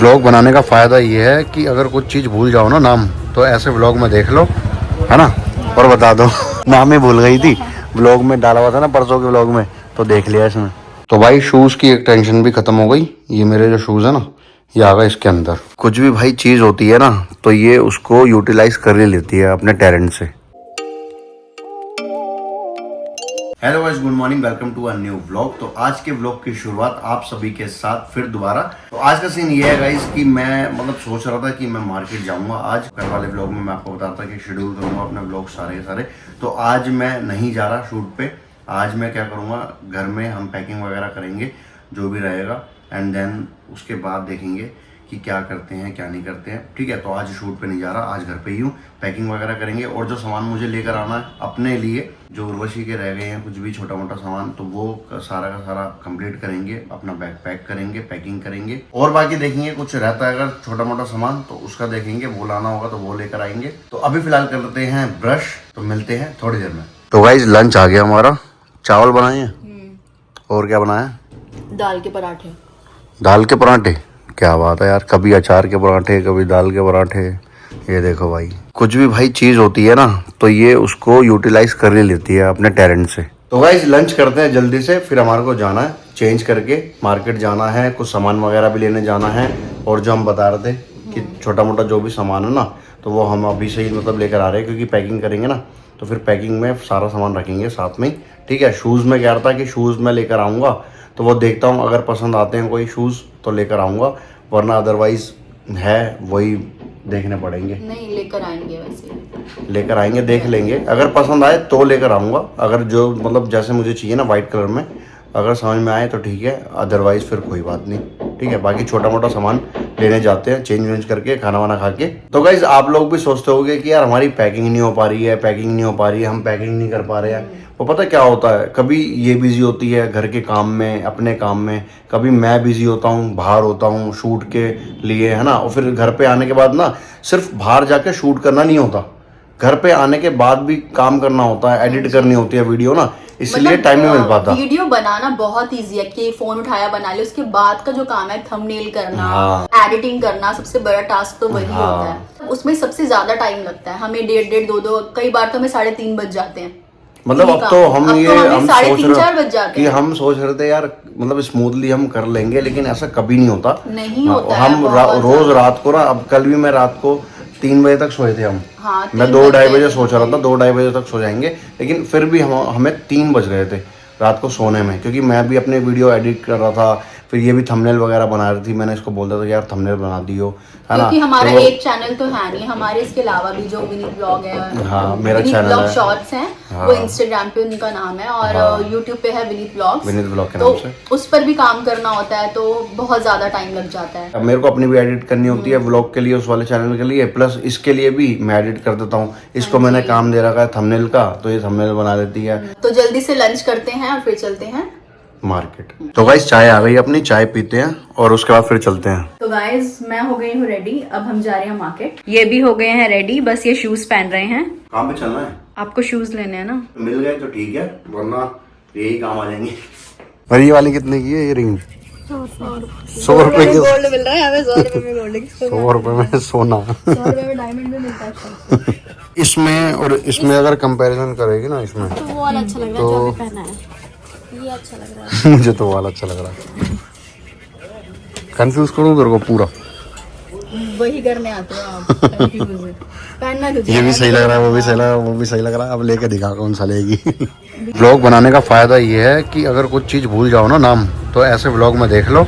Vlog बनाने का फ़ायदा ये है कि अगर कुछ चीज़ भूल जाओ ना नाम, तो ऐसे व्लॉग में देख लो, है ना, और बता दो। नाम ही भूल गई थी, व्लॉग में डाला हुआ था ना परसों के व्लॉग में, तो देख लिया इसमें। तो भाई शूज़ की एक टेंशन भी ख़त्म हो गई। ये मेरे जो शूज़ है ना, ये आ गए इसके अंदर। कुछ भी भाई चीज़ होती है ना, तो ये उसको यूटिलाइज कर ही लेती है अपने टैलेंट से। Hello guys, good morning, welcome to a new vlog. तो आज के व्लॉग की शुरुआत आप सभी के साथ फिर दोबारा। तो आज का सीन ये है गाइस कि मैं सोच रहा था कि मैं मार्केट जाऊंगा आज। कल वाले व्लॉग में मैं आपको बताता था कि शेड्यूल करूंगा अपने व्लॉग सारे। तो आज मैं नहीं जा रहा शूट पे। आज मैं क्या करूंगा, घर में हम पैकिंग वगैरह करेंगे जो भी रहेगा, एंड देन उसके बाद देखेंगे कि क्या करते हैं क्या नहीं करते हैं। ठीक है, तो आज शूट पे नहीं जा रहा, आज घर पे ही हूँ। पैकिंग वगैरह करेंगे और जो सामान मुझे लेकर आना है अपने लिए, जो उर्वशी के रह गए हैं कुछ भी छोटा मोटा सामान, तो वो सारा का सारा कंप्लीट करेंगे। अपना बैग पैक करेंगे, पैकिंग करेंगे, और बाकी देखेंगे कुछ रहता है अगर छोटा मोटा सामान तो उसका देखेंगे, वो लाना होगा तो वो लेकर आएंगे। तो अभी फिलहाल करते हैं ब्रश, तो मिलते हैं थोड़ी देर में। तो गाइस लंच आ गया हमारा। चावल बनाए हैं और क्या बनाया, दाल के पराठे। दाल के पराठे, क्या बात है यार। कभी अचार के पराठे, कभी दाल के पराठे। ये देखो भाई, कुछ भी भाई चीज़ होती है ना, तो ये उसको यूटिलाइज कर ही लेती है अपने टैलेंट से। तो गाइस लंच करते हैं जल्दी से, फिर हमारे को जाना है चेंज करके, मार्केट जाना है, कुछ सामान वगैरह भी लेने जाना है। और जो हम बता रहे थे कि छोटा मोटा जो भी सामान है ना, तो वो हम अभी से ही लेकर आ रहे हैं, क्योंकि पैकिंग करेंगे ना, तो फिर पैकिंग में सारा सामान रखेंगे साथ में। ठीक है, शूज़ में कह रहा था कि शूज़ में लेकर आऊँगा, तो वो देखता हूँ अगर पसंद आते हैं कोई शूज़ तो लेकर आऊँगा, वरना अदरवाइज है वही देखने पड़ेंगे। नहीं लेकर आएंगे, वैसे लेकर आएंगे, देख लेंगे, अगर पसंद आए तो लेकर आऊँगा। अगर जो जैसे मुझे चाहिए ना वाइट कलर में, अगर समझ में आए तो ठीक है, अदरवाइज फिर कोई बात नहीं। ठीक है, बाकी छोटा मोटा सामान लेने जाते हैं चेंज वेंज करके, खाना वाना खा के। तो गाइज आप लोग भी सोचते होंगे कि यार हमारी पैकिंग नहीं हो पा रही है, पैकिंग नहीं हो पा रही है, हम पैकिंग नहीं कर पा रहे हैं। वो पता क्या होता है, कभी ये बिजी होती है घर के काम में, अपने काम में, कभी मैं बिजी होता हूँ, बाहर होता हूँ शूट के लिए, है ना। और फिर घर पे आने के बाद ना, सिर्फ बाहर जाके शूट करना नहीं होता, घर पे आने के बाद भी काम करना होता है, एडिट करनी होती है वीडियो ना, इसलिए टाइम नहीं मिल पाता। वीडियो बनाना बहुत इजी है कि फोन उठाया बना ले, उसके बाद का जो काम है थंबनेल करना, एडिटिंग करना, सबसे बड़ा टास्क तो वही होता है। उसमें सबसे ज्यादा टाइम लगता है हमें, 1:30 2 कई बार तो हमें 3:30 बज जाते हैं। अब तो हम सोच रहे थे यार, स्मूथली हम कर लेंगे, लेकिन ऐसा कभी नहीं होता। नहीं होता हम रोज रात को ना, अब कल भी मैं रात को 3 बजे तक सोए थे हम। हाँ, मैं 2-2:30 बजे सोच रहा था, 2-2:30 बजे तक सो जाएंगे, लेकिन फिर भी हमें 3 बज गए थे रात को सोने में, क्योंकि मैं भी अपने वीडियो एडिट कर रहा था, फिर ये भी थंबनेल वगैरह बना रही थी। मैंने इसको बोल दिया था यार थंबनेल बना दियो, है ना, क्योंकि हमारा एक चैनल तो है नहीं, हमारे इसके अलावा भी जो विनीत ब्लॉग है, हाँ मेरा चैनल है, शॉर्ट्स हैं, हाँ, वो इंस्टाग्राम पे उनका नाम है, और हाँ, यूट्यूब पे है विनीत ब्लॉग के नाम से, तो उस पर भी काम करना होता है, तो बहुत ज्यादा टाइम लग जाता है। मेरे को अपनी भी एडिट करनी होती है व्लॉग के लिए, उस वाले चैनल के लिए, प्लस इसके लिए भी मैं एडिट कर देता हूँ। इसको मैंने काम दे रखा है थंबनेल का, तो ये थंबनेल बना देती है। तो जल्दी से लंच करते हैं और फिर चलते हैं मार्केट। तो गाइस चाय आ गई अपनी, चाय पीते हैं और उसके बाद फिर चलते हैं। तो गाइस मैं हो गई हूँ रेडी, अब हम जा रहे हैं मार्केट। ये भी हो गए हैं रेडी, बस ये शूज पहन रहे हैं। कहाँ पे चलना है? आपको शूज लेने हैं ना? मिल गए तो ठीक है, वरना यही काम आ जाएंगे। और ये वाली कितने की है ये रिंग? 100 रुपए की गोल्ड मिल रहा है हमें, 100 रुपए में गोल्ड, 100 रुपए में सोना, 100 रुपए में डायमंड भी मिलता है। इसमें और इसमें अगर कंपैरिजन करेगी ना, इसमें तो वो वाला अच्छा लग रहा है जो अभी पहना है, ये अच्छा लग रहा है। मुझे तो वाला अच्छा लग रहा है। कंफ्यूज करूँ तेरे को पूरा, वही करने आते हो आप, कंफ्यूज पहनना तुझे। ये भी सही लग रहा है, वो भी सही लग रहा है, वो भी सही लग रहा है। अब लेके दिखा कौन सा लेगी। व्लॉग बनाने का फायदा ये है कि अगर कुछ चीज़ भूल जाओ ना नाम, तो ऐसे व्लॉग में देख लो,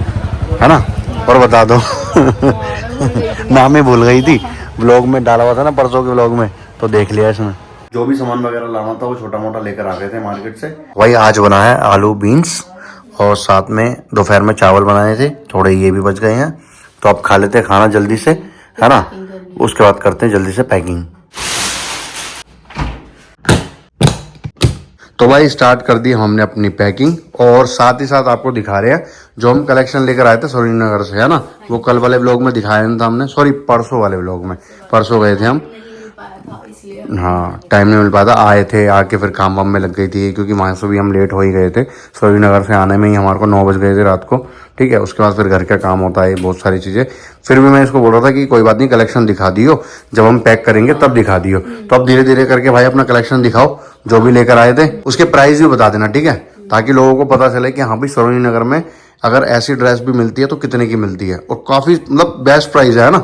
है ना, और बता दो। नाम ही भूल गई थी, व्लॉग में डाला हुआ था ना परसों के व्लॉग में, तो देख लिया इसमें। जो भी सामान वगैरह लाना था वो छोटा मोटा लेकर आ गए थे मार्केट से। वही आज बना है आलू बीन्स, और साथ में दोपहर में चावल बनाए थे, थोड़े ये भी बच गए हैं, तो अब खा लेते हैं खाना जल्दी से, है ना, उसके बाद करते हैं जल्दी से पैकिंग। तो भाई स्टार्ट कर दी हमने अपनी पैकिंग, और साथ ही साथ आपको दिखा रहे हैं जो हम कलेक्शन लेकर आए थे सुरेंद्रनगर से, है ना, वो कल वाले व्लॉग में दिखाया था हमने, सॉरी परसों वाले व्लॉग में, परसों गए थे हम। हाँ टाइम नहीं मिल पाता, आए थे आके फिर काम वाम में लग गई थी, क्योंकि वहाँ से भी हम लेट हो ही गए थे। श्रीनगर से आने में ही हमारे को 9 बज गए थे रात को, ठीक है। उसके बाद फिर घर का काम होता है, बहुत सारी चीज़ें। फिर भी मैं इसको बोल रहा था कि कोई बात नहीं, कलेक्शन दिखा दियो, जब हम पैक करेंगे तब दिखा दियो। तो अब धीरे धीरे करके भाई अपना कलेक्शन दिखाओ, जो भी लेकर आए थे उसके प्राइस भी बता देना, ठीक है, ताकि लोगों को पता चले कि हाँ भाई सरोजनी नगर में अगर ऐसी ड्रेस भी मिलती है तो कितने की मिलती है। और काफ़ी मतलब बेस्ट प्राइस है ना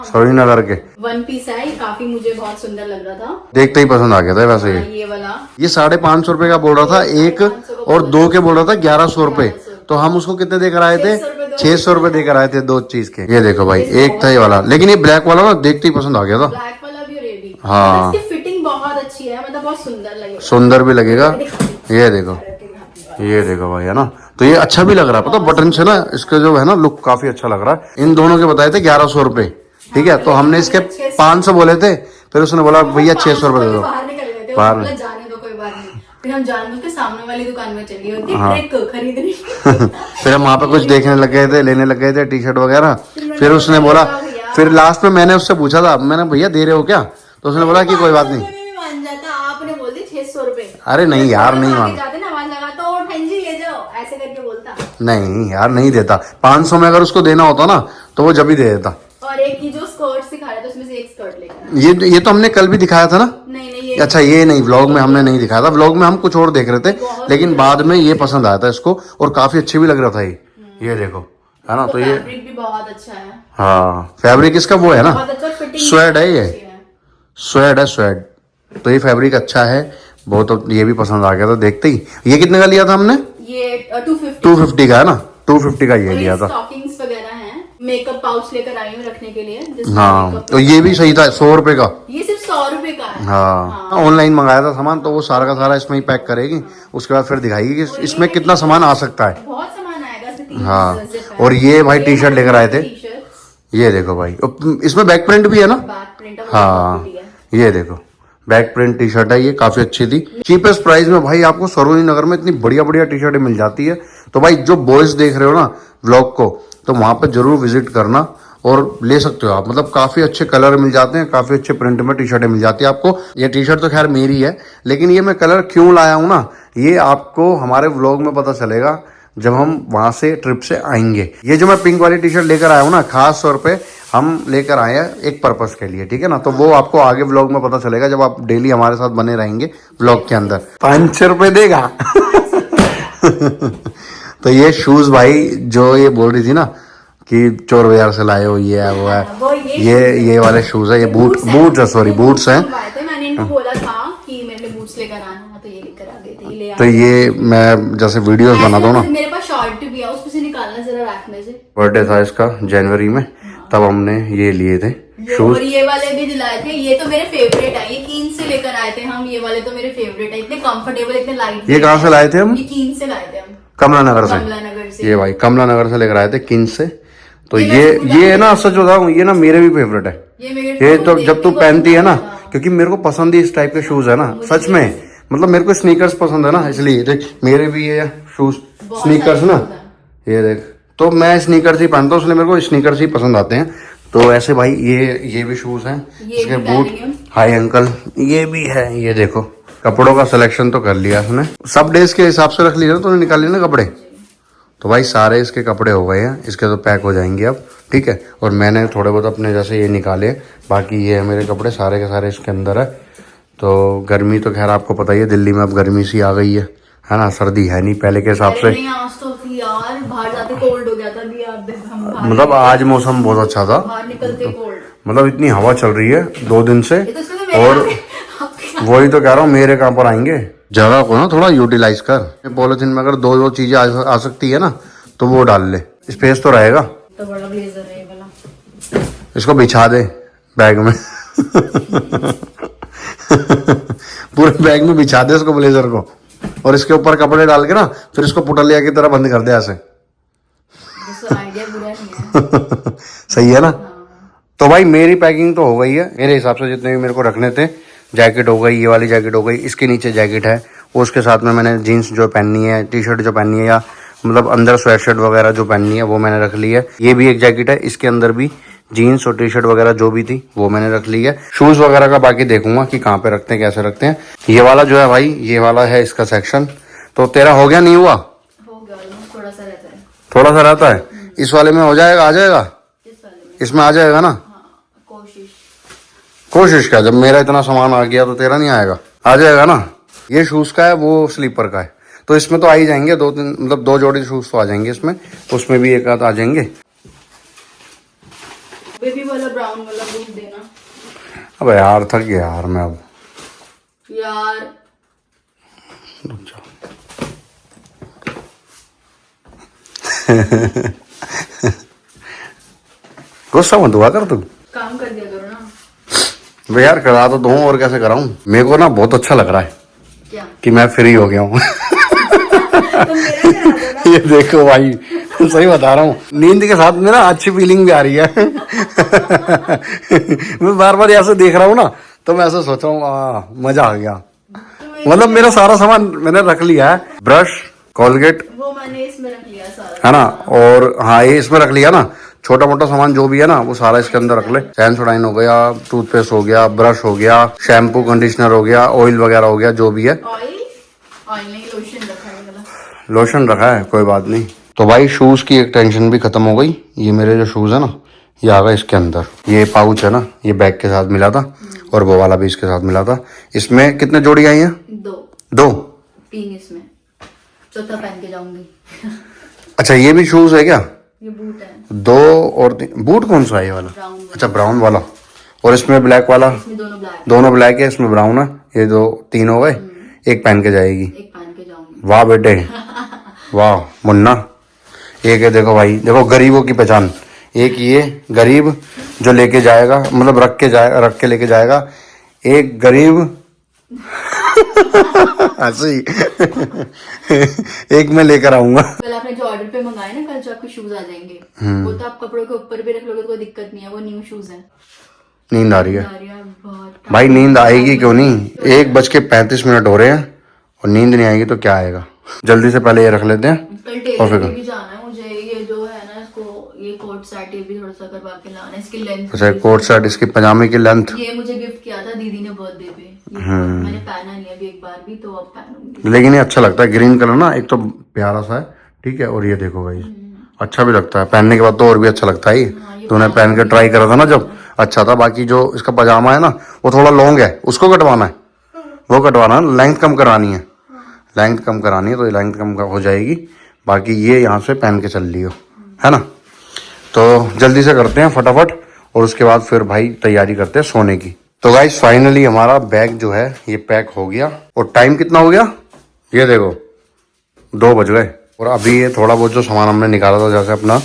सरोजनी नगर के। 1 पीस है, काफी मुझे बहुत सुंदर लग रहा था, देखते ही पसंद आ गया था वैसे। ये वाला ये 550 रुपए का बोल रहा था एक, और 2 के बोल रहा था 1100 रुपए। तो हम उसको कितने देकर आए थे? 600 रुपए देकर आए थे 2 चीज के। ये देखो भाई, एक था ये वाला, लेकिन ये ब्लैक वाला ना देखते ही पसंद आ गया था। ब्लैक वाला भी रेडी। हाँ, इसकी फिटिंग बहुत अच्छी है, मतलब बहुत सुंदर लगेगा, सुंदर भी लगेगा। ये देखो, ये देखो भाई, है ना। तो ये अच्छा भी लग रहा है, पता बटन से ना इसका जो है ना लुक काफी अच्छा लग रहा है। इन दोनों के बताए थे 1100 रुपए, ठीक है। तो हमने इसके 500 बोले थे, फिर उसने बोला भैया 600 रुपए दे दो। बाहर निकल गए थे, बाहर बोला जाने दो कोई बात नहीं। फिर हम जानबूझ के सामने वाली दुकान में चली होती ट्रिक खरीदने। फिर हम वहाँ पे कुछ देखने लग गए थे, लेने लग गए थे टी शर्ट वगैरह। फिर उसने बोला, फिर लास्ट में मैंने उससे पूछा था, मैंने भैया दे रहे हो क्या? तो उसने बोला कि कोई बात नहीं। मान जाता, आपने बोल दी 600 रुपए। अरे नहीं यार, नहीं मान जाते ना आवाज लगाता और जी ले जाओ ऐसे करके बोलता। नहीं यार, नहीं देता। 500 में अगर उसको देना होता ना तो वो जब ही दे देता। और एक ही जो स्कर्ट दिखा रहा था उसमें से एक स्कर्ट लेकर। ये तो हमने कल भी दिखाया था ना। नहीं ये अच्छा, ये नहीं, व्लॉग में हमने नहीं दिखाया था। व्लॉग में हम कुछ और देख रहे थे, लेकिन बाद में ये पसंद आया था इसको, और काफी अच्छी भी लग रहा था ये देखो, है ना। तो ये फैब्रिक भी बहुत अच्छा है। हाँ, फैब्रिक इसका वो है ना, स्वेड है, ये स्वेड है, स्वेड। तो ये फैब्रिक अच्छा है बहुत। तो ये भी पसंद आ गया था देखते ही। ये कितने का लिया था हमने? ये 250 का है ना, 250 का ये लिया था। स्टॉकिंग्स वगैरह हैं, मेकअप पाउच लेकर आई हूँ रखने के लिए। हाँ, तो ये भी सही था, 100 रुपए का। ये सिर्फ 100 रुपए का है। हाँ, ऑनलाइन मंगाया था सामान, तो वो सारा का सारा इसमें ही पैक करेगी, उसके बाद फिर दिखाएगी कि इसमें कितना सामान आ सकता है। बहुत सामान आएगा। हाँ, और ये भाई टी शर्ट लेकर आए थे, ये देखो भाई, इसमें बैक प्रिंट भी है ना। हाँ, ये देखो बैक प्रिंट टी शर्ट है, ये काफी अच्छी थी। चीपेस्ट प्राइस में भाई आपको सरोजनी नगर में इतनी बढ़िया बढ़िया टी शर्टें मिल जाती है। तो भाई जो बॉयज देख रहे हो ना व्लॉग को, तो वहां पर जरूर विजिट करना और ले सकते हो आप। मतलब काफी अच्छे कलर मिल जाते हैं, काफी अच्छे प्रिंट में टी शर्टें मिल जाती है आपको। ये टी शर्ट तो खैर मेरी है, लेकिन ये मैं कलर क्यों लाया हूँ ना, ये आपको हमारे व्लॉग में पता चलेगा जब हम वहां से ट्रिप से आएंगे। ये जो मैं पिंक वाली टी शर्ट लेकर आया हूँ ना, खास तौर पे हम लेकर आए हैं एक पर्पस के लिए, ठीक है ना। तो वो आपको आगे व्लॉग में पता चलेगा जब आप डेली हमारे साथ बने रहेंगे व्लॉग के अंदर। 500 रुपए देगा। तो ये शूज भाई जो ये बोल रही थी ना कि चोर बाजार से लाए हो, ये है वो है, ये वाले शूज है, ये बूट्स है, सॉरी बूट्स हैं। मैंने इनको बोला था कि मेरे लिए बूट्स लेकर आना, तो ये लेकर आ गए थे। तो ये मैं जैसे वीडियोस बनाता हूँ ना, मेरे पास शॉर्ट भी है, उसमें से निकालना जरा रैक में से। बर्थडे था इसका जनवरी में, तब हमने ये लिए थे शूज। और ये वाले भी दिलाए थे, ये तो मेरे फेवरेट है, ये कीन से लेकर आए थे हम। ये वाले तो मेरे फेवरेट है, इतने कंफर्टेबल, इतने लाइट। ये कहाँ से लाए थे हम? ये कीन से लाए थे हम, कमला नगर से। ये भाई कमला नगर से लेकर आए थे, किन से। तो ये है ना, सच बताऊं, ये ना मेरे भी फेवरेट है। ये तो जब तू पहनती है ना, क्योंकि मेरे को पसंद ही इस टाइप के शूज है ना, सच में। मतलब मेरे को स्नीकर्स पसंद है ना, इसलिए देख मेरे भी ये शूज स्नीकर्स ना, ये देख। तो मैं स्नीकर्स ही पहनता हूँ, इसलिए मेरे को स्नीकर्स ही पसंद आते हैं। तो ऐसे भाई ये भी शूज हैं, इसके बूट हाई अंकल, ये भी है। ये देखो कपड़ों का सिलेक्शन तो कर लिया उसने, सब डेज के हिसाब से रख लिया, तो निकाल लिए ना कपड़े। तो भाई सारे इसके कपड़े हो गए हैं, इसके तो पैक हो जाएंगे अब, ठीक है। और मैंने थोड़े बहुत अपने जैसे ये निकाले, बाकी ये है मेरे कपड़े सारे के सारे इसके अंदर है। तो गर्मी तो खैर आपको पता ही है, दिल्ली में अब गर्मी सी आ गई है ना, सर्दी है नहीं पहले के हिसाब से। आज तो थी यार, बाहर जाते कोल्ड हो गया था अभी, मतलब आज मौसम बहुत अच्छा था, बाहर निकलते कोल्ड। मतलब इतनी हवा चल रही है 2 दिन से। और वही तो कह रहा हूँ, मेरे कहाँ पर आएंगे। जगह को ना थोड़ा यूटिलाइज कर। पॉलिथीन में अगर 2 चीजें आ सकती है ना, तो वो डाल ले, स्पेस तो रहेगा। तो बड़ा ब्लेजर है ये वाला, इसको बिछा दे बैग में। पूरे बैग में बिछा दे इसको, ब्लेजर को, और इसके ऊपर कपड़े डाल के ना फिर इसको पुटलिया की तरह बंद कर दे ऐसे। आइडिया बुरा नहीं है। सही है ना। तो भाई मेरी पैकिंग तो हो गई है मेरे हिसाब से, जितने भी मेरे को रखने थे। जैकेट हो गई, ये वाली जैकेट हो गई, इसके नीचे जैकेट है, उसके साथ में मैंने जीन्स जो पहननी है, टी शर्ट जो पहननी है, या मतलब अंदर स्वेट शर्ट वगैरह जो पहननी है वो मैंने रख ली है। ये भी एक जैकेट है, इसके अंदर भी जीन्स और टी शर्ट वगैरह जो भी थी वो मैंने रख ली है। शूज वगैरह का बाकी देखूंगा कि कहाँ पे रखते हैं, कैसे रखते हैं। ये वाला जो है भाई, ये वाला है इसका सेक्शन। तो तेरा हो गया नहीं हुआ? हो गया, थोड़ा सा रहता है। थोड़ा सा रहता है। इस वाले में हो जाएगा, आ जाएगा इस वाले में? इसमें आ जाएगा ना? हाँ, कोशिश क्या, जब मेरा इतना सामान आ गया तो तेरा नहीं आएगा? आ जाएगा ना। ये शूज का है, वो स्लीपर का है, तो इसमें तो आ ही जाएंगे 2-3, मतलब 2 जोड़ी शूज तो आ जाएंगे इसमें। उसमें भी एक आध आ जाएंगे। बेबी वाला ब्राउन वाला बूट देना। अबे यार थक गया यार मैं अब यार। गुस्सा मत हुआ कर तू। काम कर दिया करो ना। भाई यार करा तो दूं, और कैसे कराऊं? मेरे को ना बहुत अच्छा लग रहा है क्या? कि मैं फ्री हो गया हूँ। तुम मेरा करा दो ना। ये देखो भाई, सही बता रहा हूँ, नींद के साथ में ना अच्छी फीलिंग भी आ रही है। मैं बार बार ऐसे देख रहा हूँ ना, तो मैं ऐसे सोच रहा हूँ मजा आ गया। मतलब मेरा सारा सामान मैंने रख लिया है, ब्रश, कोलगेट, वो मैंने इसमें रख लिया सारा, है ना, और हाँ ये इसमें रख लिया ना। छोटा मोटा सामान जो भी है ना वो सारा इसके अंदर रख ले। सेंसोडाइन हो गया, टूथपेस्ट हो गया, ब्रश हो गया, शैम्पू कंडीशनर हो गया, ऑयल वगैरह हो गया, जो भी है। ऑयल नहीं, लोशन रखा है वाला। लोशन रखा है, कोई बात नहीं। तो भाई शूज की एक टेंशन भी खत्म हो गई। ये मेरे जो शूज है ना, ये आ गए इसके अंदर। ये पाउच है ना, ये बैग के साथ मिला था, और वो वाला भी इसके साथ मिला था। इसमें कितने जोड़ी आई हैं? 2 3 इसमें, चौथा पहन के जाऊंगी। अच्छा ये भी शूज है क्या? ये बूट है। 2 और 3 बूट कौन सा है ये वाला? ब्राउन वाला। अच्छा ब्राउन वाला, और इसमें ब्लैक वाला? इसमें दोनों ब्लैक है, इसमें ब्राउन है। ये 3 हो गए, एक पहन के जाएगी। एक पहन के जाऊंगी। वाह बेटे, वाह मुन्ना। एक है, देखो भाई, देखो गरीबों की पहचान। एक ये गरीब जो लेके जाएगा, मतलब रख के लेके जाएगा। एक गरीब ऐसे ही। एक मैं लेकर आऊंगा। कल आपने जो ऑर्डर पे मंगाए ना, कल जो आपके शूज आ जाएंगे, वो तो आप कपड़ों के ऊपर भी रख लोगे तो कोई दिक्कत नहीं है, वो न्यू शूज है। नींद आ रही है बहुत भाई, नींद आएगी क्यों नहीं? 1:35 हो रहे हैं और नींद नहीं आएगी तो क्या आएगा? जल्दी से पहले ये रख लेते हैं। कल टेलर पे भी जाना है मुझे। ये जो है ना, इसको ये कोट सेट ये भी थोड़ा सा करवा के लाना है। इसकी लेंथ, अच्छा कोट सेट, इसकी पजामे की लेंथ। ये मुझे गिफ्ट किया था दीदी ने बर्थडे पे। मैंने पहना नहीं अभी एक बार भी, तो अब पहनूंगी। लेकिन ये अच्छा लगता है, ग्रीन कलर ना, एक तो प्यारा सा है, ठीक है, और ये देखो भाई अच्छा भी लगता है पहनने के बाद, तो और भी अच्छा लगता है। ये तूने पहन के ट्राई करा था ना जब, अच्छा था। बाकी जो इसका पजामा है ना, वो थोड़ा लॉन्ग है, उसको कटवाना है, वो कटवाना है, लेंथ कम करानी है, लेंथ कम करानी है, तो लेंथ कम हो जाएगी। बाकी ये यहाँ से पहन के चल लियो, है ना। तो जल्दी से करते हैं फटाफट, और उसके बाद फिर भाई तैयारी करते हैं सोने की। तो गाइस फाइनली हमारा बैग जो है ये पैक हो गया। और टाइम कितना हो गया ये देखो, 2 बज गए। और अभी ये थोड़ा बहुत जो सामान हमने निकाला था जैसे अपना,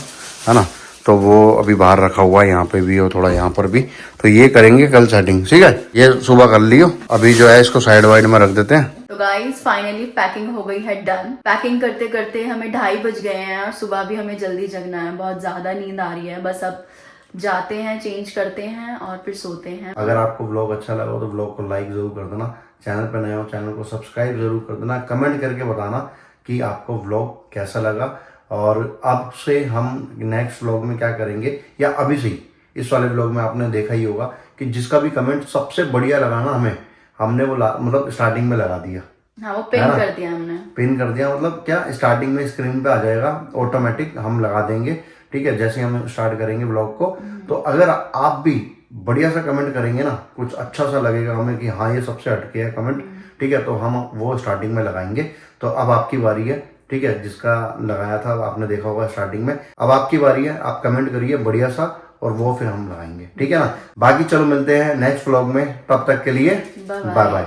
है ना, तो वो अभी बाहर रखा हुआ है, यहाँ पे भी और थोड़ा यहाँ पर भी। तो ये करेंगे कल सेटिंग, ठीक है। ये सुबह कर लियो, अभी जो है इसको साइड वाइड में रख देते हैं। तो गाइस फाइनली पैकिंग हो गई है डन। पैकिंग करते करते हमें 2:30 बज गए हैं, और सुबह भी हमें जल्दी जगना है। बहुत ज्यादा नींद आ रही है। बस अब जाते हैं, चेंज करते हैं और फिर सोते हैं। अगर आपको व्लॉग अच्छा लगा हो तो व्लॉग को लाइक जरूर कर देना, चैनल पर नए हो चैनल को सब्सक्राइब जरूर कर देना, कमेंट करके बताना कि आपको व्लॉग कैसा लगा, और अब से हम नेक्स्ट व्लॉग में क्या करेंगे, या अभी से ही इस वाले व्लॉग में आपने देखा ही होगा कि जिसका भी कमेंट सबसे बढ़िया लगा ना हमें, हमने वो मतलब स्टार्टिंग में लगा दिया। हाँ, वो पिन कर दिया हमने। पिन कर दिया मतलब क्या, स्टार्टिंग में स्क्रीन पे आ जाएगा ऑटोमेटिक, हम लगा देंगे, ठीक है, जैसे हम स्टार्ट करेंगे ब्लॉग को। तो अगर आप भी बढ़िया सा कमेंट करेंगे ना, कुछ अच्छा सा लगेगा हमें कि हाँ ये सबसे हटके है कमेंट, ठीक है, तो हम वो स्टार्टिंग में लगाएंगे। तो अब आपकी बारी है, ठीक है, जिसका लगाया था आपने देखा होगा स्टार्टिंग में, अब आपकी बारी है, आप कमेंट करिए बढ़िया सा, और वो फिर हम लगाएंगे, ठीक है ना। बाकी चलो मिलते हैं नेक्स्ट व्लॉग में, तब तक के लिए बाय बाय।